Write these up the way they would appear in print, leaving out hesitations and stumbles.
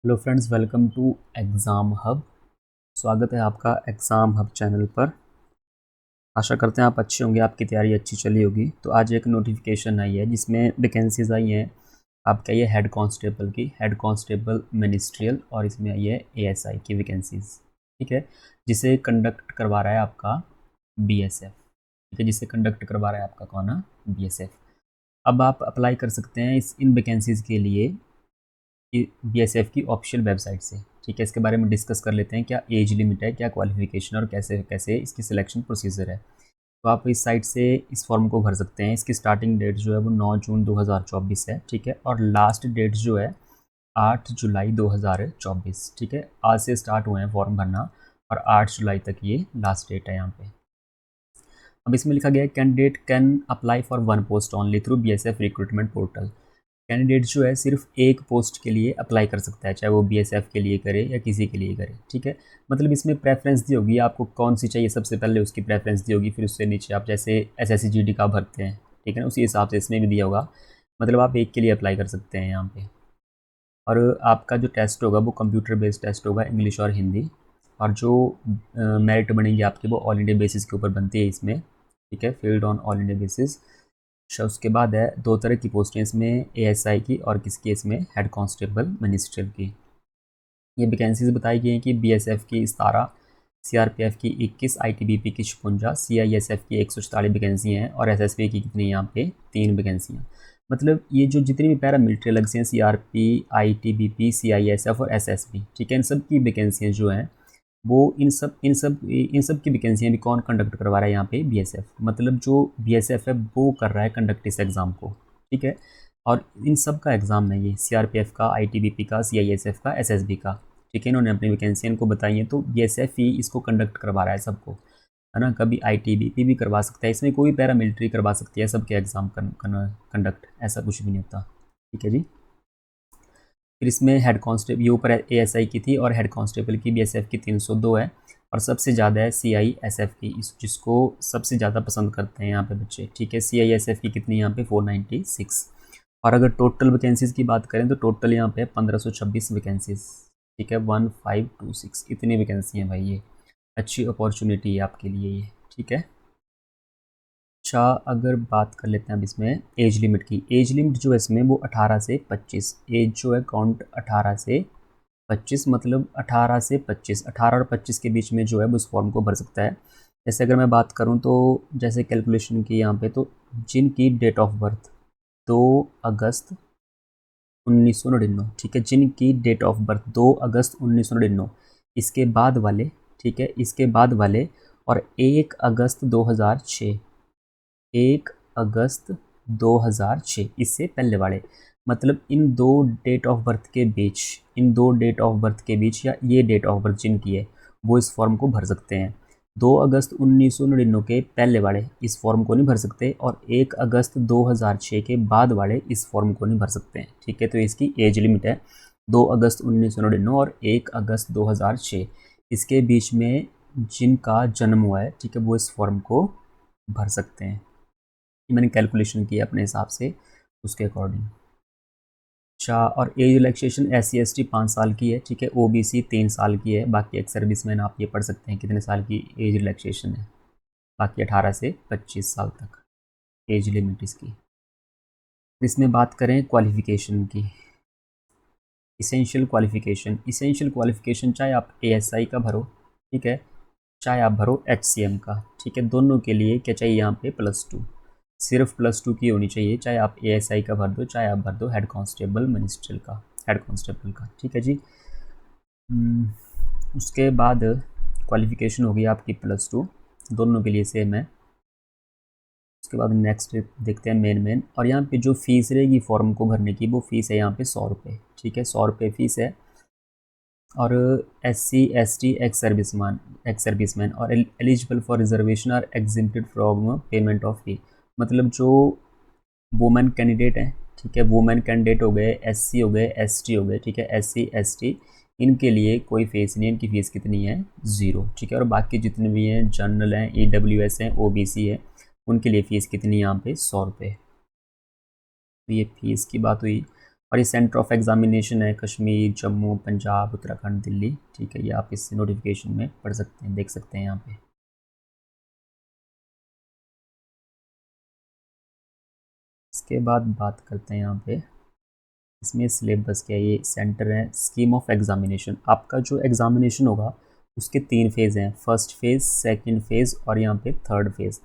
Hello friends, welcome to exam hub. स्वागत है आपका एग्ज़ाम हब चैनल पर। आशा करते हैं आप अच्छे होंगे, आपकी तैयारी अच्छी चली होगी। तो आज एक नोटिफिकेशन आई है जिसमें वैकेंसीज आई हैं आपका, ये हेड कांस्टेबल की, हेड कांस्टेबल मिनिस्ट्रियल, और इसमें आई है एएसआई की वैकेंसीज। ठीक है, जिसे कंडक्ट करवा रहा है आपका बीएसएफ। ठीक है, जिसे कंडक्ट करवा रहा है आपका कौन है, बीएसएफ। अब आप अप्लाई कर सकते हैं इन वैकेंसीज़ के लिए बीएसएफ की ऑफिशियल वेबसाइट से। ठीक है, इसके बारे में डिस्कस कर लेते हैं, क्या एज लिमिट है, क्या क्वालिफिकेशन, और कैसे कैसे इसकी सिलेक्शन प्रोसीजर है। तो आप इस साइट से इस फॉर्म को भर सकते हैं। इसकी स्टार्टिंग डेट जो है वो 9 जून 2024 है। ठीक है, और लास्ट डेट जो है 8 जुलाई 2024। ठीक है, आज से स्टार्ट हुए हैं फॉर्म भरना और 8 जुलाई तक ये लास्ट डेट है यहाँ पे। अब इसमें लिखा गया है candidate can apply for one post only through BSF recruitment portal. Candidate जो है सिर्फ एक पोस्ट के लिए अप्लाई कर सकता है, चाहे वो बीएसएफ के लिए करे या किसी के लिए करे। ठीक है, मतलब इसमें प्रेफरेंस दी होगी, आपको कौन सी चाहिए सबसे पहले उसकी प्रेफरेंस दी होगी, फिर उससे नीचे आप जैसे एसएससी जीडी का भरते हैं, ठीक है ना, उसी हिसाब से इसमें भी दिया होगा। मतलब आप एक के लिए अप्लाई कर सकते हैं यहाँ पे। और आपका जो टेस्ट होगा वो कंप्यूटर बेस्ड टेस्ट होगा, इंग्लिश और हिंदी। और जो मेरिट बनेंगी आपकी वो ऑल इंडिया बेसिस के ऊपर बनती है इसमें। ठीक है, field on all India basis. अच्छा, उसके बाद है दो तरह की पोस्टें इसमें, एएसआई की और किसकी, इसमें हेड कांस्टेबल मिनिस्ट्रियल की। ये वैकेंसीज बताई गई हैं कि बीएसएफ की 17, सीआरपीएफ की 21, आईटीबीपी की 56, सीआईएसएफ की 144 वैकेंसी हैं, और एसएसबी की कितनी यहाँ पे 3 वैकेंसियाँ। मतलब ये जो जितनी भी पैरा मिलिट्री अलग से हैं, सीआरपी, आईटीबीपी, सीआईएसएफ और एसएसबी, ठीक है, इन सब की वैकेंसियाँ जो हैं वो इन सब की वैकेंसियाँ भी कौन कंडक्ट करवा रहा है यहाँ पे, बीएसएफ। मतलब जो बीएसएफ है वो कर रहा है कंडक्ट इस एग्ज़ाम को। ठीक है, और इन सब का एग्ज़ाम है ये, सीआरपीएफ का, आईटीबीपी का, सीआईएसएफ का, एसएसबी का। ठीक है, इन्होंने अपनी वैकेंसी इनको बताई है, तो बीएसएफ ही इसको कंडक्ट करवा रहा है सबको, है ना। कभी आईटीबीपी भी करवा सकता है, इसमें कोई पैरामिलिट्री करवा सकती है सबके एग्ज़ाम कंडक्ट, ऐसा कुछ भी नहीं होता। ठीक है जी। फिर इसमें हेड कांस्टेबल, ये ऊपर एएसआई की थी, और हेड कांस्टेबल की बीएसएफ की 302 है, और सबसे ज़्यादा है सीआईएसएफ की, जिसको सबसे ज़्यादा पसंद करते हैं यहाँ पे बच्चे। ठीक है, सीआईएसएफ की कितनी यहाँ पे 496। और अगर टोटल वैकेंसीज़ की बात करें तो टोटल यहाँ पे 1526 वैकेंसीज़। ठीक है, 1526 इतनी वैकेंसी हैं भाई, ये अच्छी अपॉर्चुनिटी है आपके लिए ये। ठीक है, अच्छा, अगर बात कर लेते हैं अब इसमें एज लिमिट की। एज लिमिट जो है इसमें वो 18 से 25, एज जो है काउंट 18 से 25, मतलब 18 से 25, 18 और 25 के बीच में जो है वो इस फॉर्म को भर सकता है। जैसे अगर मैं बात करूं तो जैसे कैलकुलेशन की यहाँ पे, तो जिनकी डेट ऑफ बर्थ 2 अगस्त 1999, ठीक है, जिनकी डेट ऑफ बर्थ 2 अगस्त 1999, इसके बाद वाले, ठीक है, इसके बाद वाले, और 1 अगस्त 2006, 1 अगस्त 2006 इससे पहले वाले, मतलब इन दो डेट ऑफ बर्थ के बीच, इन दो डेट ऑफ बर्थ के बीच, या ये डेट ऑफ बर्थ जिनकी है वो इस फॉर्म को भर सकते हैं। 2 अगस्त 1999 के पहले वाले इस फॉर्म को नहीं भर सकते, और 1 अगस्त 2006 के बाद वाले इस फॉर्म को नहीं भर सकते हैं। ठीक है, तो इसकी एज लिमिट है 2 अगस्त 1999 और 1 अगस्त 2006, इसके बीच में जिनका जन्म हुआ है, ठीक है, वो इस फॉर्म को भर सकते हैं। मैंने कैलकुलेशन की अपने हिसाब से उसके अकॉर्डिंग। अच्छा, और एज रिलैक्सेशन SC/ST 5 साल की है, ठीक है, OBC 3 साल की है, बाकी एक्स सर्विसमैन आप ये पढ़ सकते हैं कितने साल की एज रिलैक्सेशन है। बाकी 18 से 25 साल तक एज लिमिट इसकी। इसमें बात करें क्वालिफ़िकेशन की, इसेंशियल क्वालिफ़िकेशन चाहे आप ASI का भरो, ठीक है, चाहे आप भरो HCM का, ठीक है, दोनों के लिए क्या चाहिए यहाँ पे, +2, सिर्फ +2 की होनी चाहिए, चाहे आप ASI का भर दो, चाहे आप भर दो हेड कांस्टेबल मिनिस्ट्रियल का, हेड कांस्टेबल का। ठीक है जी। उसके बाद क्वालिफ़िकेशन होगी आपकी +2, दोनों के लिए सेम है। उसके बाद नेक्स्ट देखते हैं मेन, और यहाँ पे जो फ़ीस रहेगी फॉर्म को भरने की, वो फ़ीस है यहाँ पे 100 रुपये। ठीक है, 100 रुपये फ़ीस है। और SC/ST एक्स सर्विसमैन और eligible for reservation are exempted from payment of fee. मतलब जो वुमेन कैंडिडेट हैं, ठीक है, वुमेन कैंडिडेट हो गए, SC हो गए, ST हो गए, ठीक है, SC/ST, इनके लिए कोई फीस नहीं है, इनकी फ़ीस कितनी है, 0। ठीक है, और बाकी जितने भी हैं, जनरल हैं, EWS हैं, OBC है, उनके लिए फ़ीस कितनी है यहाँ पे, 100 रुपये। तो ये फ़ीस की बात हुई। और ये सेंटर ऑफ एग्जामिनेशन है कश्मीर, जम्मू, पंजाब, उत्तराखंड, दिल्ली। ठीक है, ये आप इस नोटिफिकेशन में पढ़ सकते हैं, देख सकते हैं यहाँ पे। इसके बाद बात करते हैं यहाँ पे, इसमें सिलेबस क्या है, ये सेंटर है, स्कीम ऑफ एग्जामिनेशन। आपका जो एग्जामिनेशन होगा उसके 3 फेज़ हैं, फर्स्ट फेज़, सेकंड फेज़ और यहाँ पे थर्ड फेज़।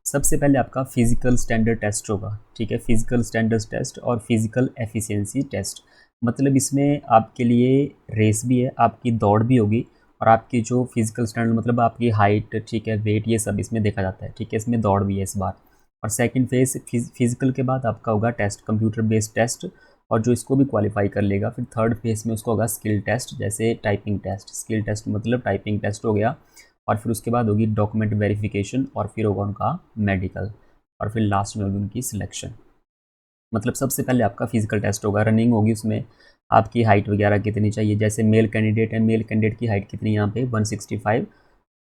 सबसे पहले आपका फिजिकल स्टैंडर्ड टेस्ट होगा। ठीक है, फिजिकल स्टैंडर्ड टेस्ट और फिजिकल एफिशिएंसी टेस्ट। मतलब इसमें आपके लिए रेस भी है, आपकी दौड़ भी होगी और आपकी जो फिजिकल स्टैंडर्ड मतलब आपकी हाइट, ठीक है, वेट, ये सब इसमें देखा जाता है। ठीक है, इसमें दौड़ भी है इस बार। और सेकंड फेज फिजिकल के बाद आपका होगा टेस्ट, कंप्यूटर बेस्ड टेस्ट, और जो इसको भी क्वालिफाई कर लेगा फिर थर्ड फेज में उसको होगा स्किल टेस्ट, जैसे टाइपिंग टेस्ट। स्किल टेस्ट मतलब टाइपिंग टेस्ट हो गया, और फिर उसके बाद होगी डॉक्यूमेंट वेरिफिकेशन, और फिर होगा उनका मेडिकल, और फिर लास्ट में होगी उनकी सिलेक्शन। मतलब सबसे पहले आपका फिजिकल टेस्ट होगा, रनिंग होगी, उसमें आपकी हाइट वगैरह कितनी चाहिए। जैसे मेल कैंडिडेट है, मेल कैंडिडेट की हाइट कितनी यहाँ पे 165,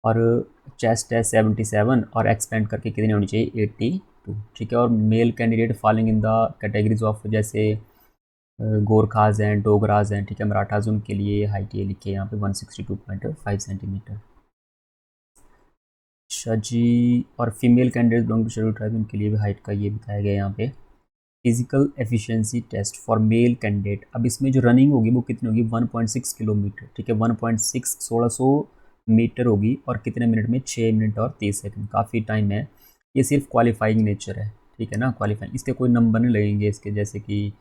और चेस्ट है 77, और एक्सपेंड करके कितनी होनी चाहिए 82। ठीक है, और male candidate following in the categories of, जैसे गोरखाज हैं, डोगराज हैं, ठीक है, मराठाज, उनके लिए हाइट ये लिखी है यहाँ पे 162.5 सेंटीमीटर। अच्छा जी, और female candidate belong to schedule tribe, उनके लिए भी हाइट का ये बताया गया यहाँ पे। Physical efficiency test for male candidate, अब इसमें जो रनिंग होगी वो कितनी होगी 1.6 किलोमीटर। ठीक है, 1.6 1600 मीटर होगी, और कितने मिनट में 6 मिनट और 30 सेकंड, काफ़ी टाइम है। ये सिर्फ क्वालिफाइंग नेचर है। ठीक है ना, क्वालिफाइंग, इसके कोई नंबर नहीं लगेंगे इसके, जैसे कि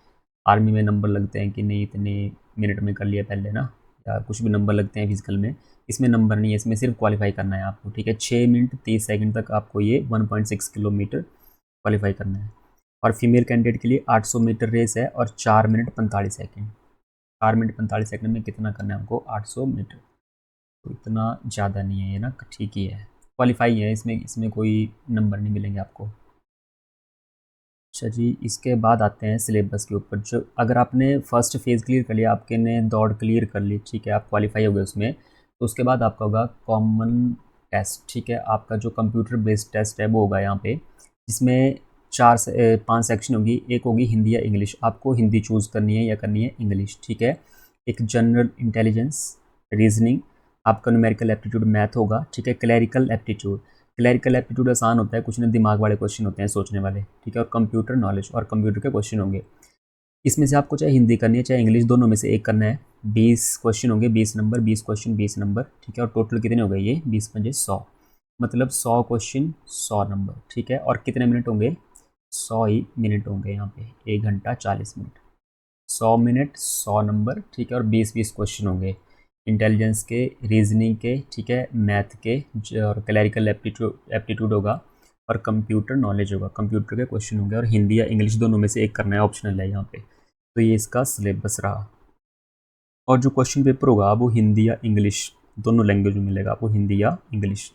आर्मी में नंबर लगते हैं कि नहीं इतने मिनट में कर लिया पहले ना, या कुछ भी नंबर लगते हैं फिजिकल में। इसमें नंबर नहीं है, इसमें सिर्फ क्वालिफाई करना है आपको। ठीक है, 6 मिनट 30 सेकंड तक आपको ये 1.6 किलोमीटर क्वालिफाई करना है। और फीमेल कैंडिडेट के लिए 800 मीटर रेस है, और 4 मिनट 45 सेकंड। 4 मिनट 45 सेकंड में कितना करना है हमको 800 मीटर, तो इतना ज़्यादा नहीं है ये ना, ठीक ही है, क्वालिफाई है, इसमें इसमें कोई नंबर नहीं मिलेंगे आपको। अच्छा जी, इसके बाद आते हैं सिलेबस के ऊपर। जो अगर आपने फर्स्ट फेज़ क्लियर कर लिया, आपके ने दौड़ क्लियर कर ली, ठीक है, आप क्वालिफाई हो गए उसमें, तो उसके बाद आपका होगा कॉमन टेस्ट। ठीक है, आपका जो कंप्यूटर बेस्ड टेस्ट है वो होगा यहाँ पे, जिसमें 5 सेक्शन होगी। एक होगी हिंदी या इंग्लिश, आपको हिंदी चूज़ करनी है या करनी है इंग्लिश। ठीक है, एक जनरल इंटेलिजेंस, रीजनिंग, आपका न्यूमेरिकल एप्टीट्यूड मैथ होगा। ठीक है, क्लैरिकल एप्टीट्यूड, क्लैरिकल एप्टीट्यूड आसान होता है, कुछ नहीं, दिमाग वाले क्वेश्चन होते हैं, सोचने वाले। ठीक है, और कंप्यूटर नॉलेज और कंप्यूटर के क्वेश्चन होंगे। इसमें से आपको चाहे हिंदी करनी है चाहे इंग्लिश, दोनों में से एक करना है। 20 क्वेश्चन होंगे, 20 नंबर, 20 क्वेश्चन 20 नंबर। ठीक है, और टोटल कितने हो गए ये 20 पंजे 100, मतलब 100 क्वेश्चन 100 नंबर। ठीक है, और कितने मिनट होंगे 100 ही मिनट होंगे यहाँ पे, 1 घंटा 40 मिनट, 100 मिनट 100 नंबर। ठीक है, और 20-20 क्वेश्चन होंगे इंटेलिजेंस के, रीजनिंग के, ठीक है, मैथ के, और क्लैरिकल एप्टीट्यूड होगा, और कंप्यूटर नॉलेज होगा, कंप्यूटर के क्वेश्चन होंगे, और हिंदी या इंग्लिश दोनों में से एक करना है, ऑप्शनल है यहाँ पे। तो ये इसका सिलेबस रहा। और जो क्वेश्चन पेपर होगा वो हिंदी या इंग्लिश, दोनों लैंग्वेज में मिलेगा आपको, हिंदी या इंग्लिश।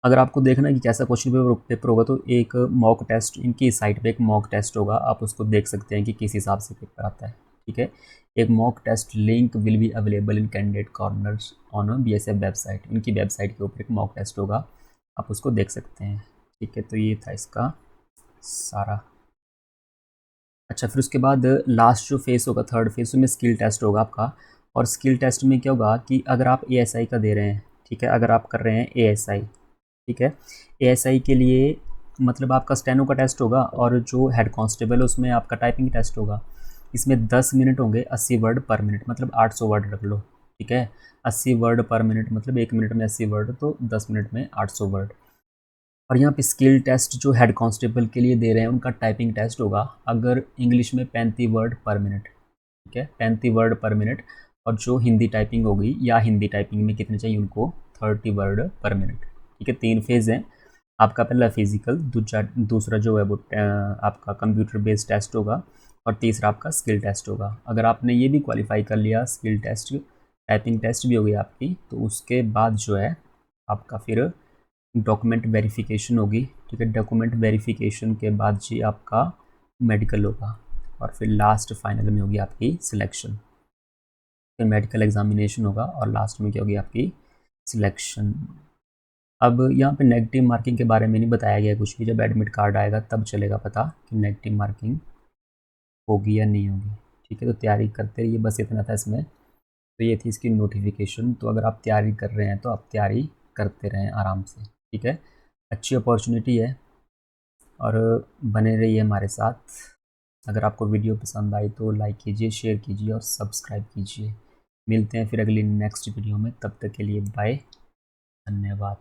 अगर आपको देखना है कि कैसा क्वेश्चन पेपर होगा, तो एक मॉक टेस्ट, इनकी साइट पे एक मॉक टेस्ट होगा, आप उसको देख सकते हैं कि किस हिसाब से पेपर आता है। ठीक है, एक mock test link will be available in candidate corners on BSF website, इनकी वेबसाइट के ऊपर एक मॉक टेस्ट होगा, आप उसको देख सकते हैं। ठीक है, तो ये था इसका सारा। अच्छा, फिर उसके बाद लास्ट जो फेस होगा, थर्ड फेस, उसमें स्किल टेस्ट होगा आपका। और स्किल टेस्ट में क्या होगा कि अगर आप एएसआई का दे रहे हैं, ठीक है, अगर आप कर रहे हैं एएसआई, ठीक है, एएसआई के लिए मतलब आपका स्टेनो का टेस्ट होगा, और जो हेड कांस्टेबल है उसमें आपका टाइपिंग टेस्ट होगा। इसमें 10 मिनट होंगे, 80 वर्ड पर मिनट, मतलब 800 वर्ड रख लो। ठीक है, 80 वर्ड पर मिनट मतलब 1 मिनट में 80 वर्ड, तो 10 मिनट में 800 वर्ड। और यहाँ पे स्किल टेस्ट जो हेड कांस्टेबल के लिए दे रहे हैं उनका टाइपिंग टेस्ट होगा, अगर इंग्लिश में 35 वर्ड पर मिनट। ठीक है, 35 वर्ड पर मिनट, और जो हिंदी टाइपिंग होगी या हिंदी टाइपिंग में कितने चाहिए उनको 30 वर्ड पर मिनट। ठीक है, 3 फेज़ हैं, आपका पहला फिजिकल, दूसरा जो है वो आपका कंप्यूटर बेस्ड टेस्ट होगा, और तीसरा आपका स्किल टेस्ट होगा। अगर आपने ये भी क्वालिफाई कर लिया, स्किल टेस्ट, टाइपिंग टेस्ट भी हो गई आपकी, तो उसके बाद जो है आपका फिर डॉक्यूमेंट वेरिफिकेशन होगी। ठीक है, डॉक्यूमेंट वेरिफिकेशन के बाद जी आपका मेडिकल होगा, और फिर लास्ट फाइनल में होगी आपकी सिलेक्शन। फिर मेडिकल एग्जामिनेशन होगा, और लास्ट में क्या होगी आपकी सिलेक्शन। अब यहाँ पे नेगेटिव मार्किंग के बारे में नहीं बताया गया कुछ भी, जब एडमिट कार्ड आएगा तब चलेगा पता कि नेगेटिव मार्किंग होगी या नहीं होगी। ठीक है, तो तैयारी करते रहिए, बस इतना था इसमें। तो ये थी इसकी नोटिफिकेशन। तो अगर आप तैयारी कर रहे हैं तो आप तैयारी करते रहें आराम से। ठीक है, अच्छी अपॉर्चुनिटी है और बने रहिए हमारे साथ। अगर आपको वीडियो पसंद आई तो लाइक कीजिए, शेयर कीजिए और सब्सक्राइब कीजिए। मिलते हैं फिर अगली नेक्स्ट वीडियो में, तब तक के लिए बाय, धन्यवाद।